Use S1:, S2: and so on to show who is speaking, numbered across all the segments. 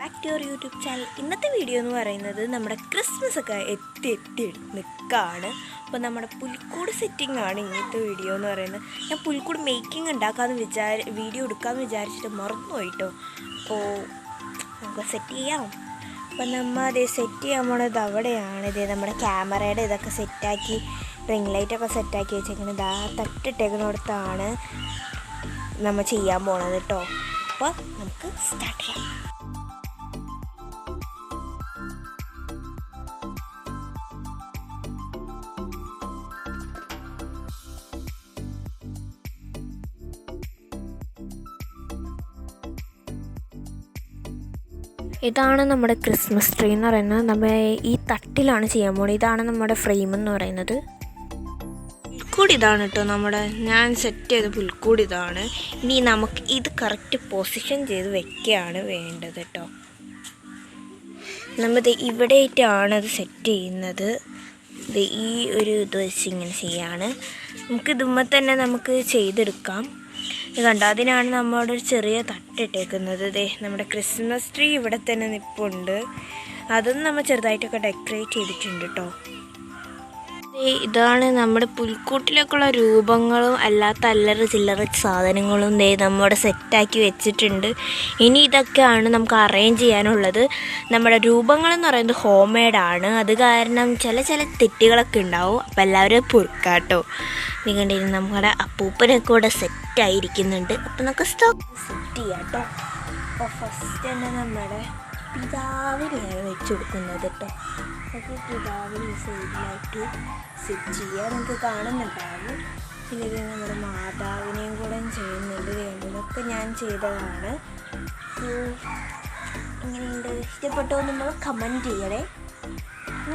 S1: Back to your YouTube channel. ഇന്നത്തെ video എന്ന് പറയുന്നത് നമ്മുടെ ക്രിസ്മസ് ഒക്കെ എത്തി നിൽക്കുകയാണ്. അപ്പോൾ നമ്മുടെ പുൽക്കൂട് സെറ്റിംഗ് ആണ് ഇന്നത്തെ വീഡിയോ എന്ന് പറയുന്നത്. ഞാൻ പുൽക്കൂട് മേക്കിംഗ് ഉണ്ടാക്കാമെന്ന് വീഡിയോ എടുക്കാമെന്ന് വിചാരിച്ചിട്ട് മറന്നുപോയിട്ടോ. അപ്പോൾ നമുക്ക് സെറ്റ് ചെയ്യാം. അപ്പോൾ നമ്മൾ അതേ സെറ്റ് ചെയ്യാൻ പോണത് അവിടെയാണ്. ഇതേ നമ്മുടെ ക്യാമറയുടെ ഇതൊക്കെ സെറ്റാക്കി റിംഗ് ലൈറ്റൊക്കെ സെറ്റാക്കി വെച്ചേക്കുന്നത് ഇതാ തട്ടിട്ടേക്കുന്നിടത്താണ് നമ്മൾ ചെയ്യാൻ പോണത് കേട്ടോ. അപ്പോൾ നമുക്ക് സ്റ്റാർട്ട് ചെയ്യാം. ഇതാണ് നമ്മുടെ ക്രിസ്മസ് ട്രീ എന്ന് പറയുന്നത്. നമ്മൾ ഈ തട്ടിലാണ് ചെയ്യാൻ പോകുന്നത്. ഇതാണ് നമ്മുടെ ഫ്രെയിം എന്ന് പറയുന്നത്. പുൽക്കൂട് ഇതാണ് കേട്ടോ. ഞാൻ സെറ്റ് ചെയ്ത പുൽക്കൂട് ഇതാണ്. ഇനി നമുക്ക് ഇത് കറക്റ്റ് പൊസിഷൻ ചെയ്ത് വെക്കുകയാണ് വേണ്ടത് കേട്ടോ. നമ്മൾ ഇവിടെയായിട്ടാണ് അത് സെറ്റ് ചെയ്യുന്നത്. ഈ ഒരു ഇത് വെച്ച് ഇങ്ങനെ ചെയ്യാണ്. നമുക്ക് ഇതുമ്മ തന്നെ നമുക്ക് ചെയ്തെടുക്കാം. ഇത് കണ്ടോ, അതിനാണ് നമ്മുടെ ഒരു ചെറിയ തട്ടിട്ടേക്കുന്നത്. നമ്മുടെ ക്രിസ്മസ് ട്രീ ഇവിടെ തന്നെ നിൽപ്പുണ്ട്. അതൊന്നും നമ്മൾ ചെറുതായിട്ടൊക്കെ ഡെക്കറേറ്റ് ചെയ്തിട്ടുണ്ട് കേട്ടോ. ഇതാണ് നമ്മുടെ പുൽക്കൂട്ടിലേക്കുള്ള രൂപങ്ങളും അല്ലാത്ത അല്ലറ ചില്ലറ സാധനങ്ങളും നമ്മുടെ സെറ്റാക്കി വെച്ചിട്ടുണ്ട്. ഇനി ഇതൊക്കെയാണ് നമുക്ക് അറേഞ്ച് ചെയ്യാനുള്ളത്. നമ്മുടെ രൂപങ്ങളെന്ന് പറയുന്നത് ഹോം മെയ്ഡാണ്. അത് കാരണം ചില തെറ്റുകളൊക്കെ ഉണ്ടാവും. അപ്പോൾ എല്ലാവരും പൊറുക്കാട്ടോ. നീ കണ്ടിരുന്നു നമ്മുടെ അപ്പൂപ്പനൊക്കെ ഇവിടെ സെറ്റായിരിക്കുന്നുണ്ട്. അപ്പോൾ നമുക്ക് സെറ്റ് ചെയ്യാം കേട്ടോ. അപ്പോൾ ഫസ്റ്റ് തന്നെ നമ്മുടെ പിതാവിനെയാണ് വെച്ച് കൊടുക്കുന്നത് കേട്ടോ. അപ്പോൾ പിതാവിന് ഈ സൈഡിലായിട്ട് സെറ്റ് ചെയ്യുക. നമുക്ക് കാണുന്നുണ്ടാവും. പിന്നെ ഇത് നമ്മുടെ മാതാവിനെയും കൂടെ ചെയ്യുന്നുണ്ട്. വേണ്ടതൊക്കെ ഞാൻ ചെയ്തതാണ്. ഇങ്ങനെയുണ്ട്. ഇഷ്ടപ്പെട്ടോ നമ്മൾ കമൻറ്റ് ചെയ്യണേ.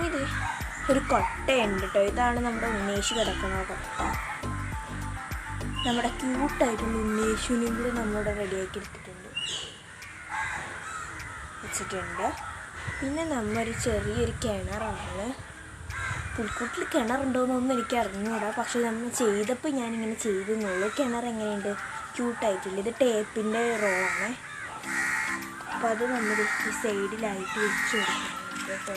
S1: ഇത് ഒരു കൊട്ടയുണ്ട് കേട്ടോ. ഇതാണ് നമ്മുടെ ഉണ്ണേശു കിടക്കുന്ന കൊട്ട. നമ്മുടെ ക്യൂട്ടായിട്ടുള്ള ഉണ്ണേശുവിനെയും കൂടെ നമ്മളിവിടെ റെഡിയാക്കി എടുത്തിട്ടുണ്ട് വെച്ചിട്ടുണ്ട്. പിന്നെ നമ്മൊരു ചെറിയൊരു കിണറാണ്. പുൽക്കൂട്ടിൽ കിണറുണ്ടോയെന്നൊന്നും എനിക്ക് അറിഞ്ഞൂടാ. പക്ഷേ നമ്മൾ ചെയ്തപ്പോൾ ഞാനിങ്ങനെ ചെയ്തെന്നുള്ളൂ. കിണർ എങ്ങനെയുണ്ട്, ക്യൂട്ടായിട്ടില്ല. ഇത് ടേപ്പിൻ്റെ റോളാണ്. അപ്പോൾ അത് നമ്മൾ ഈ സൈഡിലായിട്ട് വെച്ച് കൊടുക്കുന്നുണ്ട് കേട്ടോ.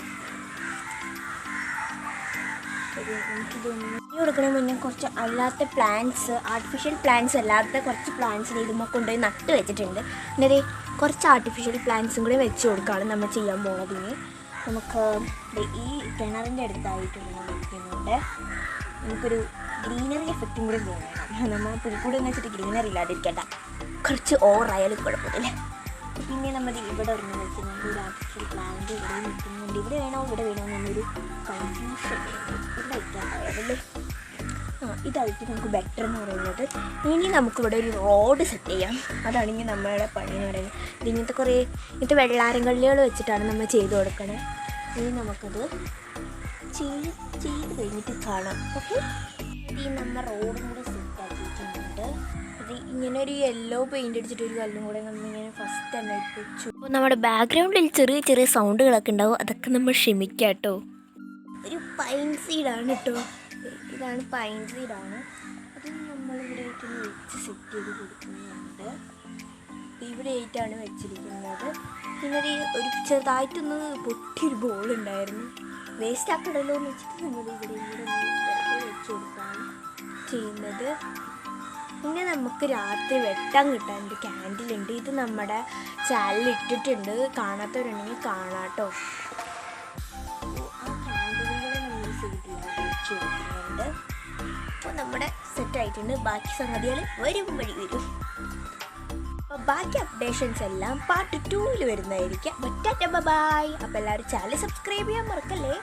S1: നമുക്കിതൊന്നും കൊടുക്കണ മുന്നേ കുറച്ച് അല്ലാത്ത പ്ലാന്റ്സ്, ആർട്ടിഫിഷ്യൽ പ്ലാന്റ്സ് അല്ലാത്ത കുറച്ച് പ്ലാന്റ്സ് ഇതുമ്പോൾ കൊണ്ടുപോയി നട്ട് വെച്ചിട്ടുണ്ട്. പിന്നെ കുറച്ച് ആർട്ടിഫിഷ്യൽ പ്ലാന്റ്സും കൂടി വെച്ച് കൊടുക്കുകയാണ് നമ്മൾ ചെയ്യാൻ പോകുന്നതിന്. നമുക്ക് ഈ കിണറിൻ്റെ അടുത്തായിട്ടുള്ള വെക്കുന്നുണ്ട്. നമുക്കൊരു ഗ്രീനറി എഫക്റ്റും കൂടി വേണം. നമ്മൾ പുൽക്കൂട് എന്ന് വെച്ചിട്ട് ഗ്രീനറി ഇല്ലാതിരിക്കണ്ട, കുറച്ച് ഓവറായാലും കുഴപ്പമില്ല. പിന്നെ നമ്മൾ ഇവിടെ ഒരെണ്ണം വെക്കുന്നുണ്ട്. ഒരു ആർട്ടിഫിഷ്യൽ പ്ലാന്റ് ഇവിടെ നിൽക്കുന്നുണ്ട്. ഇവിടെ വേണോ എന്നൊരു കൺഫ്യൂഷൻ. ഇവിടെ വയ്ക്കാണ്ടായതല്ലേ. ഇതായിട്ട് നമുക്ക് ബെറ്റർ എന്ന് പറയുന്നത്. ഇനി നമുക്കിവിടെ ഒരു റോഡ് സെറ്റ് ചെയ്യാം. അതാണെങ്കിൽ നമ്മുടെ പണി എന്ന് പറയുന്നത്. ഇങ്ങനത്തെ വെള്ളാരം കല്ലുകൾ വെച്ചിട്ടാണ് നമ്മൾ ചെയ്ത് കൊടുക്കണേ. ഇനി നമുക്കത് ചെയ്ത് കഴിഞ്ഞിട്ട് കാണാം. ഓക്കെ, ഈ നമ്മൾ റോഡും കൂടെ സെറ്റ് ആക്കിയിട്ടുണ്ട്. അത് ഇങ്ങനെ ഒരു യെല്ലോ പെയിൻ്റ് അടിച്ചിട്ട് ഒരു കല്ലും കൂടെ നമ്മളിങ്ങനെ ഫസ്റ്റ് തന്നെ ഇട്ട് വെച്ചു. അപ്പോൾ നമ്മുടെ ബാക്ക്ഗ്രൗണ്ടിൽ ചെറിയ സൗണ്ടുകളൊക്കെ ഉണ്ടാവും. അതൊക്കെ നമ്മൾ ക്ഷമിക്കാം കേട്ടോ. ഒരു പൈൻ സീഡാണ് കേട്ടോ. ഇതാണ് പൈൻ സീഡാണ്. അത് നമ്മളിവിടെ ആയിട്ടൊന്ന് വെച്ച് സെറ്റ് ചെയ്ത് കൊടുക്കുന്നുണ്ട്. ഇവിടെ ആയിട്ടാണ് വെച്ചിരിക്കുന്നത്. പിന്നെ ഒരു ചെറുതായിട്ടൊന്ന് പൊട്ടിയൊരു ബോളുണ്ടായിരുന്നു. വേസ്റ്റ് ആക്കണല്ലോ എന്ന് വെച്ചിട്ട് നമ്മൾ ഇവിടെ വെച്ച് കൊടുക്കുകയാണ് ചെയ്യുന്നത്. പിന്നെ നമുക്ക് രാത്രി വെട്ടം കിട്ടാൻ ഒരു ക്യാൻഡിലുണ്ട്. ഇത് നമ്മുടെ ചാനലിൽ ഇട്ടിട്ടുണ്ട്. കാണാത്തവരുണ്ടെങ്കിൽ കാണാം കേട്ടോ. ആ ക്യാൻഡിലും കൂടെ നമ്മൾ സൈഡിലായിട്ട് വെച്ച് കൊടുക്കുന്നുണ്ട്. അപ്പോൾ നമ്മുടെ സെറ്റായിട്ടുണ്ട്. ബാക്കി സംഗതികൾ വരും. അപ്പോൾ ബാക്കി അപ്ഡേഷൻസ് എല്ലാം പാർട്ട് 2 വരുന്നതായിരിക്കും. ബൈ. അപ്പോൾ എല്ലാവരും ചാനൽ സബ്സ്ക്രൈബ് ചെയ്യാൻ മറക്കല്ലേ.